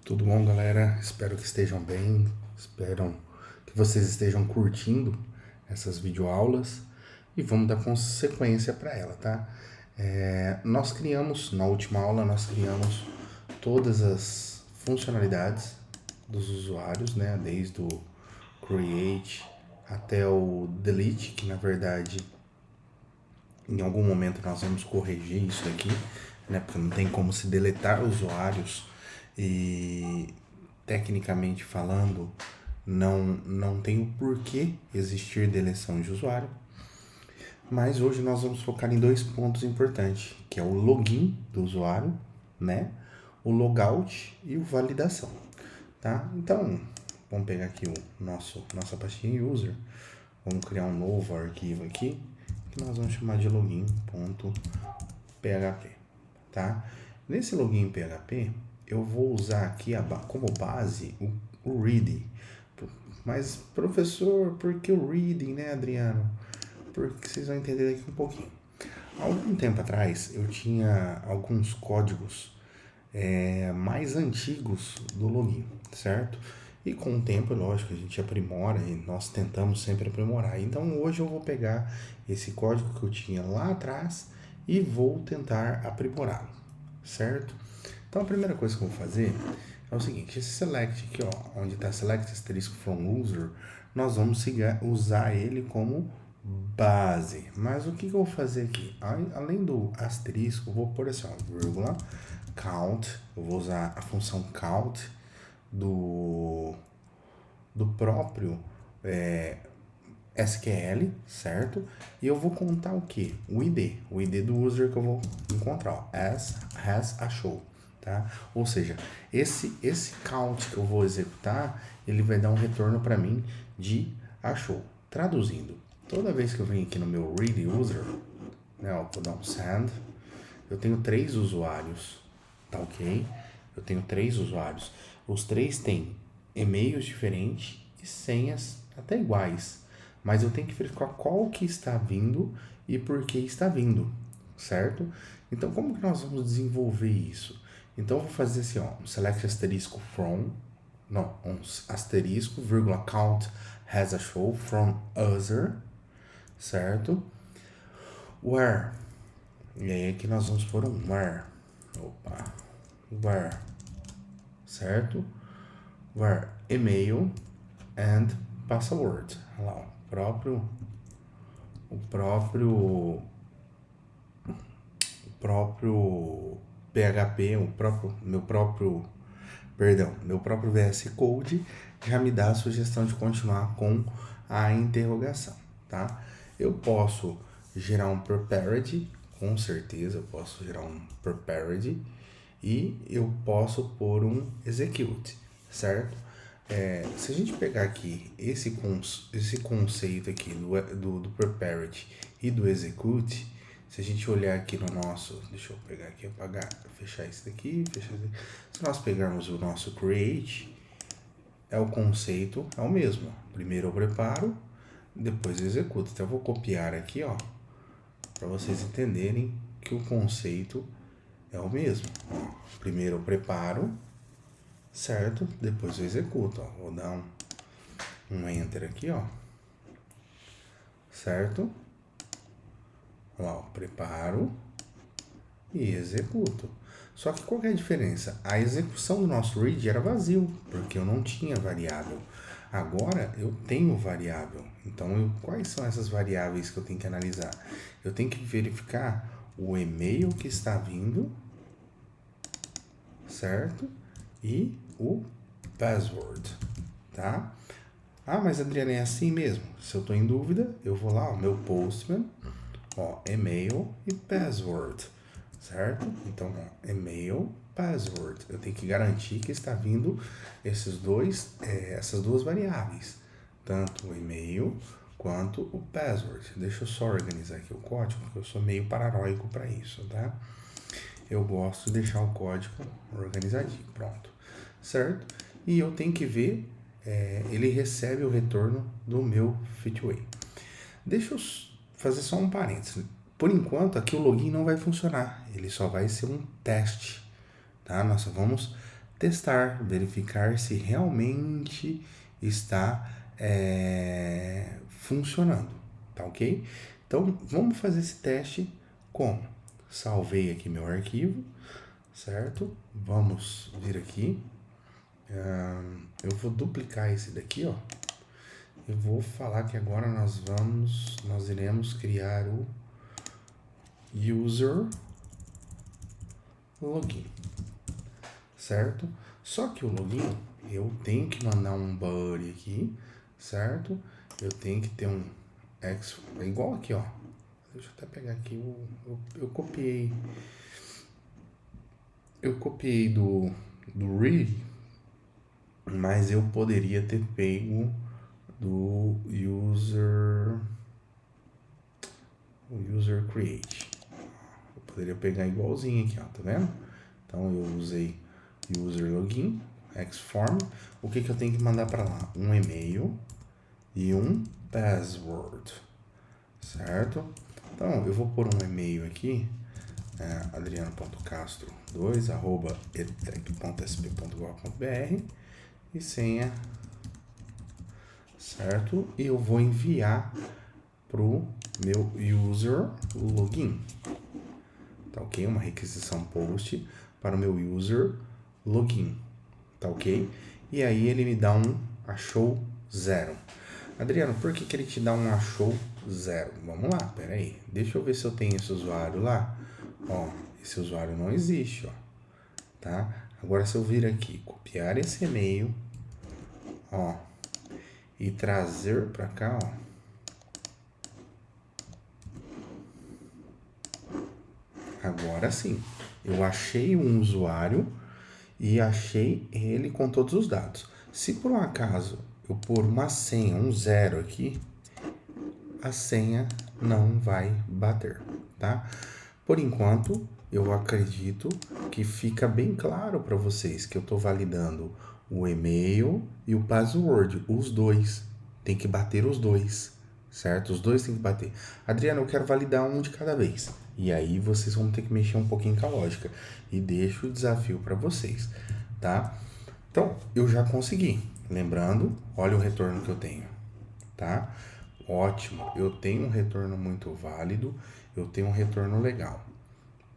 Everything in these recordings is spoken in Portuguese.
Tudo bom, galera? Espero que estejam bem, espero que vocês estejam curtindo essas videoaulas e vamos dar consequência para ela, tá? Na última aula, nós criamos todas as funcionalidades dos usuários, né? Desde o create até o delete, que na verdade em algum momento nós vamos corrigir isso aqui, né? Porque não tem como se deletar usuários e tecnicamente falando não tem o porquê existir deleção de usuário. Mas hoje nós vamos focar em dois pontos importantes, que é o login do usuário, né? O logout e o validação, tá? Então, vamos pegar aqui nossa pastinha user, vamos criar um novo arquivo aqui, que nós vamos chamar de login.php, tá? Nesse login PHP, eu vou usar aqui como base o reading. Mas, professor, por que o reading, né, Adriano? Porque vocês vão entender daqui um pouquinho. Há algum tempo atrás, eu tinha alguns códigos mais antigos do login, certo? E com o tempo, lógico, a gente aprimora e nós tentamos sempre aprimorar. Então hoje eu vou pegar esse código que eu tinha lá atrás e vou tentar aprimorá-lo, certo? Então a primeira coisa que eu vou fazer é o seguinte, esse select aqui, ó, onde está select asterisco from user, nós vamos usar ele como base. Mas o que eu vou fazer aqui? Além do asterisco, eu vou pôr assim, ó, vírgula, count, eu vou usar a função count do próprio SQL, certo? E eu vou contar o que? O ID do user que eu vou encontrar, ó, has a show, tá? Ou seja, esse count que eu vou executar, ele vai dar um retorno para mim de achou. Traduzindo, toda vez que eu venho aqui no meu read user, né, ó, vou dar um send, eu tenho 3 usuários, tá ok? Eu tenho 3 usuários. Os 3 têm e-mails diferentes e senhas até iguais. Mas eu tenho que verificar qual que está vindo e por que está vindo, certo? Então, como que nós vamos desenvolver isso? Então, eu vou fazer assim, ó, um select asterisco from, não, um asterisco, vírgula, count has a show from user, certo? Where, e aí aqui nós vamos pôr um where, certo? Where email and password. Olha lá, o próprio PHP, meu próprio VS Code já me dá a sugestão de continuar com a interrogação, tá? Eu posso gerar um prepared, com certeza eu posso gerar um prepared e eu posso pôr um execute, certo? Se a gente pegar aqui esse conceito aqui do prepared e do execute, se a gente olhar aqui no nosso, deixa eu pegar aqui, apagar, fechar isso daqui, fechar isso daqui. Se nós pegarmos o nosso create, o conceito é o mesmo. Primeiro eu preparo, depois eu executo. Então eu vou copiar aqui, ó, para vocês entenderem que o conceito é o mesmo. Ó, primeiro eu preparo, certo? Depois eu executo, ó. Vou dar um enter aqui, ó. Certo? Ó, preparo e executo. Só que qual que é a diferença? A execução do nosso read era vazio, porque eu não tinha variável. Agora eu tenho variável. Então, quais são essas variáveis que eu tenho que analisar? Eu tenho que verificar o e-mail que está vindo, certo? E o password, tá? Ah, mas Adriana, é assim mesmo? Se eu estou em dúvida, eu vou lá, ó, meu postman, ó, e-mail e password, certo? Então, ó, e-mail, password. Eu tenho que garantir que está vindo essas duas variáveis, tanto o e-mail quanto o password. Deixa eu só organizar aqui o código, porque eu sou meio paranoico para isso, tá? Eu gosto de deixar o código organizadinho, pronto, certo? E eu tenho que ver, ele recebe o retorno do meu Fitway. Deixa eu fazer só um parênteses. Por enquanto, aqui o login não vai funcionar, ele só vai ser um teste, tá? Nós vamos testar, verificar se realmente está funcionando, tá ok? Então, vamos fazer esse teste como? Salvei aqui meu arquivo, certo? Vamos vir aqui. Eu vou duplicar esse daqui, ó. Eu vou falar que agora nós iremos criar o user login, certo? Só que o login, eu tenho que mandar um buddy aqui, certo? Eu tenho que ter um é igual aqui, ó. Deixa eu até pegar aqui, eu copiei do read, mas eu poderia ter pego do user create. Eu poderia pegar igualzinho aqui, ó, tá vendo? Então eu usei user login, xform. O que eu tenho que mandar para lá? Um e-mail e um password, certo? Então eu vou pôr um e-mail aqui, adriano.castro2@etec.sp.gov.br e senha, certo? E eu vou enviar pro meu user login, tá ok? Uma requisição post para o meu user login, tá ok? E aí ele me dá um achou 0. Adriano, por que ele te dá um achou 0? Vamos lá, pera aí. Deixa eu ver se eu tenho esse usuário lá. Ó, esse usuário não existe, ó. Tá? Agora se eu vir aqui, copiar esse e-mail, ó, e trazer para cá, ó. Agora sim, eu achei um usuário e achei ele com todos os dados. Se por um acaso eu pôr uma senha, um 0 aqui, a senha não vai bater, tá? Por enquanto, eu acredito que fica bem claro para vocês que eu estou validando o e-mail e o password, os dois. Tem que bater os dois, certo? Os dois tem que bater. Adriano, eu quero validar um de cada vez. E aí vocês vão ter que mexer um pouquinho com a lógica. E deixo o desafio para vocês, tá? Então, eu já consegui. Lembrando, olha o retorno que eu tenho, tá? Ótimo, eu tenho um retorno muito válido, eu tenho um retorno legal.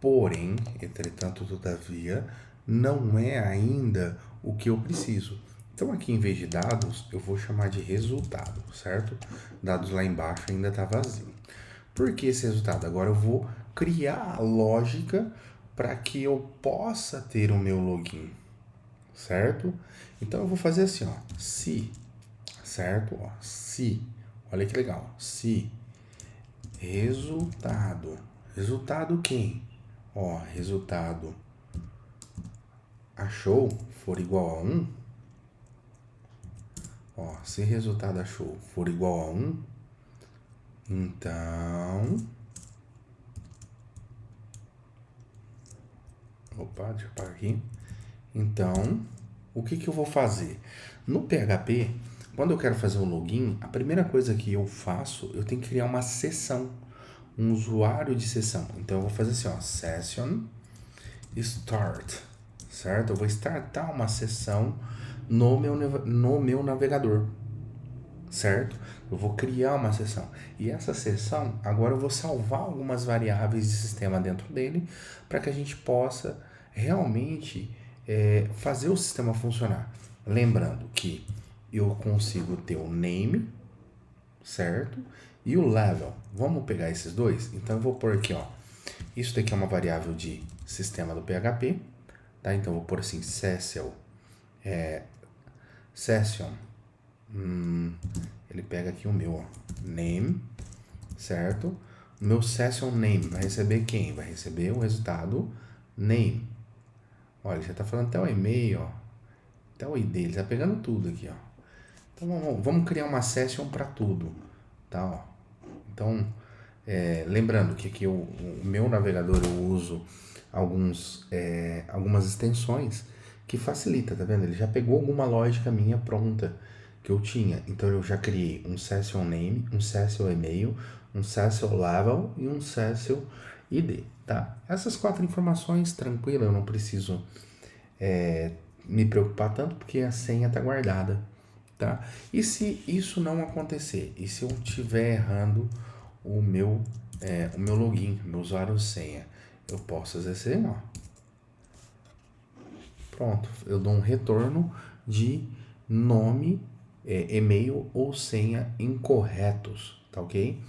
Porém, entretanto, todavia, não é ainda o que eu preciso. Então, aqui em vez de dados, eu vou chamar de resultado, certo? Dados lá embaixo ainda está vazio. Por que esse resultado? Agora eu vou criar a lógica para que eu possa ter o meu login, certo? Então, eu vou fazer assim, ó, se, certo? Ó, se, olha que legal, se resultado, resultado quem? Ó, resultado achou for igual a 1, ó, se resultado achou for igual a 1, então, opa, deixa eu parar aqui. Então, o que eu vou fazer? No PHP, quando eu quero fazer um login, a primeira coisa que eu faço, eu tenho que criar uma sessão, um usuário de sessão. Então, eu vou fazer assim, ó, session start, certo? Eu vou startar uma sessão no meu navegador, certo? Eu vou criar uma sessão. E essa sessão, agora eu vou salvar algumas variáveis de sistema dentro dele para que a gente possa realmente fazer o sistema funcionar. Lembrando que eu consigo ter o name, certo? E o level. Vamos pegar esses dois? Então eu vou pôr aqui, ó. Isso daqui é uma variável de sistema do PHP, tá? Então eu vou pôr assim, session, ele pega aqui o meu, ó, name, certo? O meu session name vai receber quem? Vai receber o resultado name. Olha, já tá falando até o e-mail, ó, até o ID, ele tá pegando tudo aqui, ó. Então vamos criar uma session para tudo, tá? Ó. Então, lembrando que aqui o meu navegador eu uso algumas extensões que facilita, tá vendo? Ele já pegou alguma lógica minha pronta que eu tinha. Então eu já criei um session name, um session e-mail, um session level e um session ID, tá? Essas 4 informações, tranquilo, eu não preciso me preocupar tanto porque a senha está guardada, tá? E se isso não acontecer? E se eu estiver errando o meu login, meu usuário e senha? Eu posso fazer assim, ó. Pronto, eu dou um retorno de nome, e-mail ou senha incorretos, tá ok?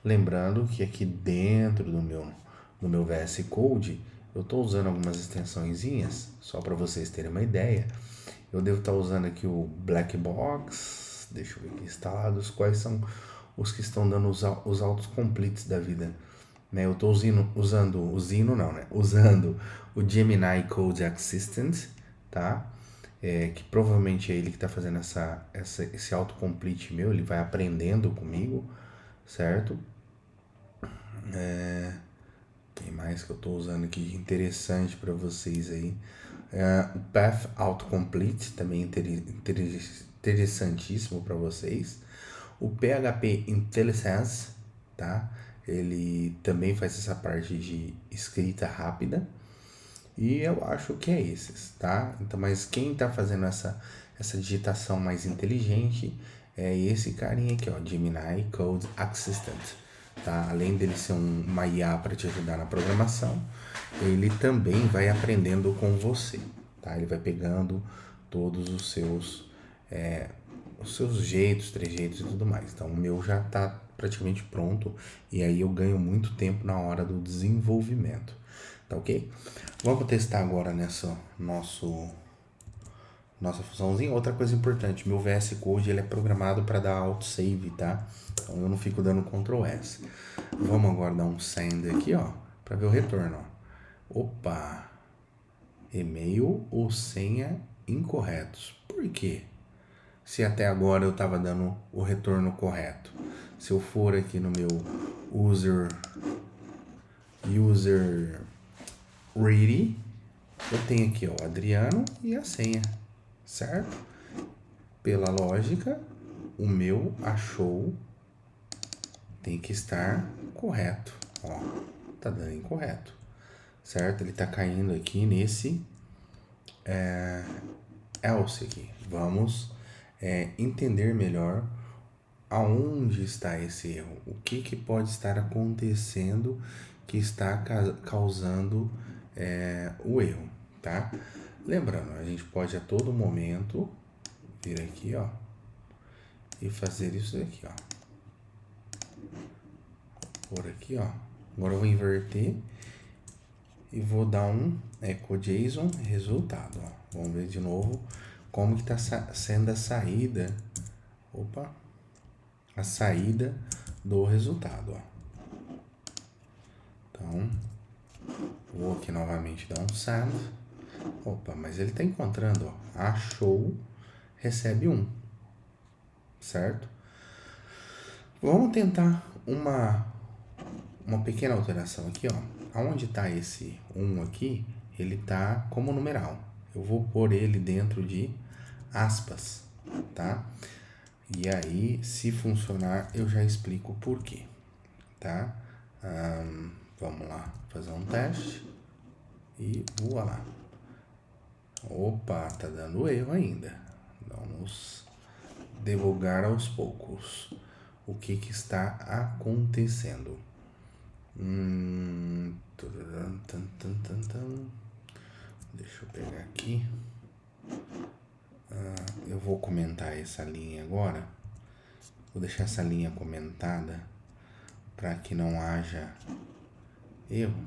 Lembrando que aqui dentro do meu VS Code, eu estou usando algumas extensõezinhas, só para vocês terem uma ideia. Eu devo estar usando aqui o Black Box, deixa eu ver aqui, instalados, quais são os que estão dando os autocompletes da vida. Né, eu estou usando o Gemini Code Assistant, tá? Que provavelmente é ele que está fazendo esse autocomplete meu, ele vai aprendendo comigo, certo? Tem mais que eu estou usando aqui interessante para vocês aí. O Path Autocomplete, também interessantíssimo para vocês. O PHP IntelliSense, tá? Ele também faz essa parte de escrita rápida. E eu acho que é esses, tá? Então, mas quem tá fazendo essa digitação mais inteligente é esse carinha aqui, ó, Gemini Code Assistant, tá? Além dele ser uma IA para te ajudar na programação, ele também vai aprendendo com você, tá? Ele vai pegando todos os seus jeitos, trejeitos e tudo mais. Então, o meu já tá praticamente pronto e aí eu ganho muito tempo na hora do desenvolvimento, tá ok? Vamos testar agora nossa funçãozinha. Outra coisa importante, meu VS Code ele é programado para dar autosave, tá? Então eu não fico dando Ctrl S. Vamos agora dar um send aqui, ó, para ver o retorno, ó. Opa! E-mail ou senha incorretos. Por quê? Se até agora eu estava dando o retorno correto. Se eu for aqui no meu user ready, eu tenho aqui, ó, o Adriano e a senha, certo? Pela lógica, o meu achou tem que estar correto. Ó, tá dando incorreto, certo? Ele tá caindo aqui nesse else aqui. Vamos entender melhor aonde está esse erro, o que pode estar acontecendo que está causando o erro, tá? Lembrando, a gente pode a todo momento vir aqui, ó, e fazer isso aqui, ó. Por aqui, ó. Agora eu vou inverter e vou dar um echo JSON resultado, ó. Vamos ver de novo como que tá sendo a saída. Opa! A saída do resultado, ó. Então, vou aqui novamente dar um send. Opa, mas ele tá encontrando, ó. Achou, recebe 1, certo? Vamos tentar uma pequena alteração aqui, ó. Aonde está esse 1 aqui, ele tá como numeral. Eu vou pôr ele dentro de aspas, tá? E aí, se funcionar, eu já explico o porquê, tá? Vamos lá, fazer um teste e voa lá. Opa, tá dando erro ainda. Vamos debugar aos poucos. O que está acontecendo? Deixa eu pegar aqui. Eu vou comentar essa linha agora. Vou deixar essa linha comentada para que não haja erro.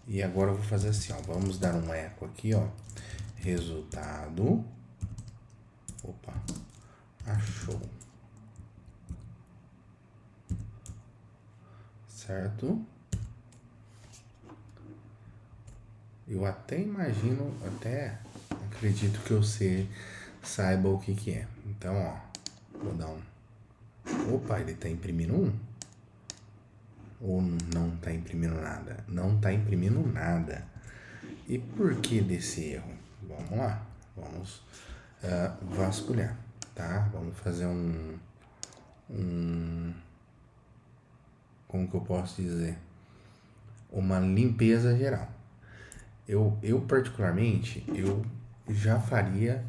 E agora eu vou fazer assim, ó. Vamos dar um eco aqui, ó. Resultado. Opa. Achou. Certo? Eu até imagino, até acredito que você saiba o que é. Então, ó, vou dar um... Opa, ele tá imprimindo 1? Ou não tá imprimindo nada? Não tá imprimindo nada. E por que desse erro? Vamos lá, vamos vasculhar, tá? Vamos fazer como que eu posso dizer? Uma limpeza geral. Eu particularmente, eu já faria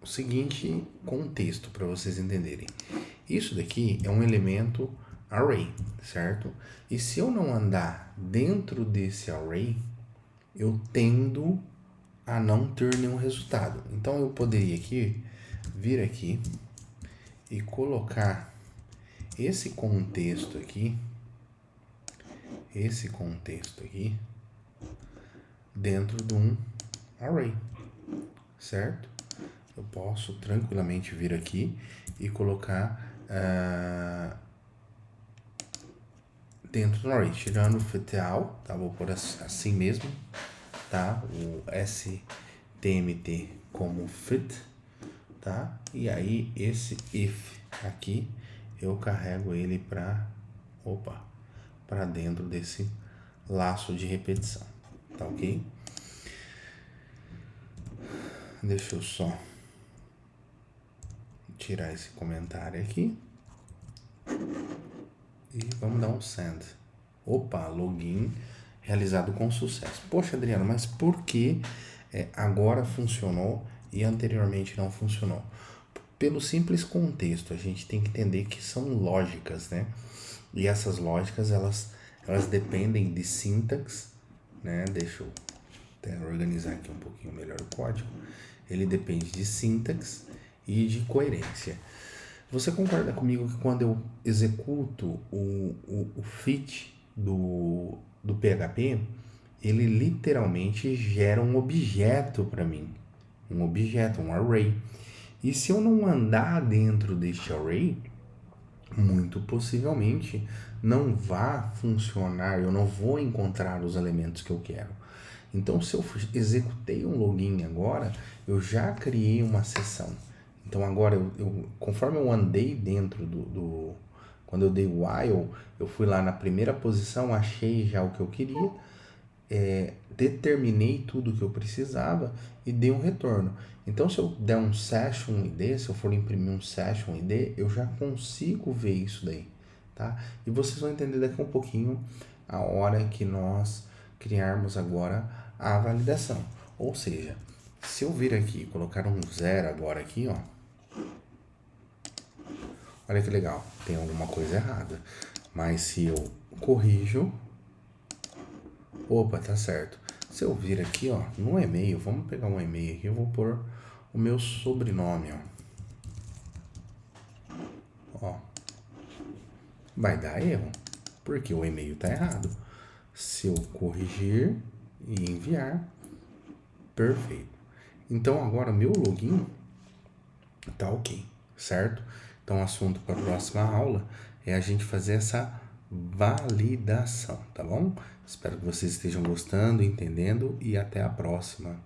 o seguinte contexto para vocês entenderem. Isso daqui é um elemento array, certo? E se eu não andar dentro desse array, eu tendo a não ter nenhum resultado. Então eu poderia aqui vir aqui e colocar esse contexto aqui dentro de um array, certo? Eu posso tranquilamente vir aqui e colocar dentro do array, tirando o fetl, tá? Vou pôr assim mesmo, tá? O stmt como fit, tá? E aí esse if aqui eu carrego ele para dentro desse laço de repetição, tá ok? Deixa eu só tirar esse comentário aqui e vamos dar um send. Opa, login realizado com sucesso. Poxa, Adriano, mas por que agora funcionou e anteriormente não funcionou? Pelo simples contexto, a gente tem que entender que são lógicas, né? E essas lógicas, elas dependem de sintaxe, né? Deixa eu até organizar aqui um pouquinho melhor o código. Ele depende de sintaxe e de coerência. Você concorda comigo que quando eu executo o fit do PHP, ele literalmente gera um objeto para mim? Um objeto, um array. E se eu não andar dentro deste array, muito possivelmente não vá funcionar, eu não vou encontrar os elementos que eu quero. Então, se eu executei um login agora, eu já criei uma sessão. Então, agora, conforme eu andei dentro quando eu dei while, eu fui lá na primeira posição, achei já o que eu queria, determinei tudo que eu precisava e dei um retorno. Então, se eu der um session ID, se eu for imprimir um session ID, eu já consigo ver isso daí, tá? E vocês vão entender daqui a um pouquinho a hora que nós criarmos agora a validação. Ou seja, se eu vir aqui e colocar um 0 agora aqui, ó, olha que legal, tem alguma coisa errada. Mas se eu corrijo, opa, tá certo. Se eu vir aqui, ó, no e-mail, vamos pegar um e-mail aqui, eu vou pôr o meu sobrenome, ó. Vai dar erro, porque o e-mail tá errado. Se eu corrigir e enviar, perfeito. Então agora meu login tá ok, certo? Então o assunto para a próxima aula é a gente fazer essa validação, tá bom? Espero que vocês estejam gostando, entendendo e até a próxima.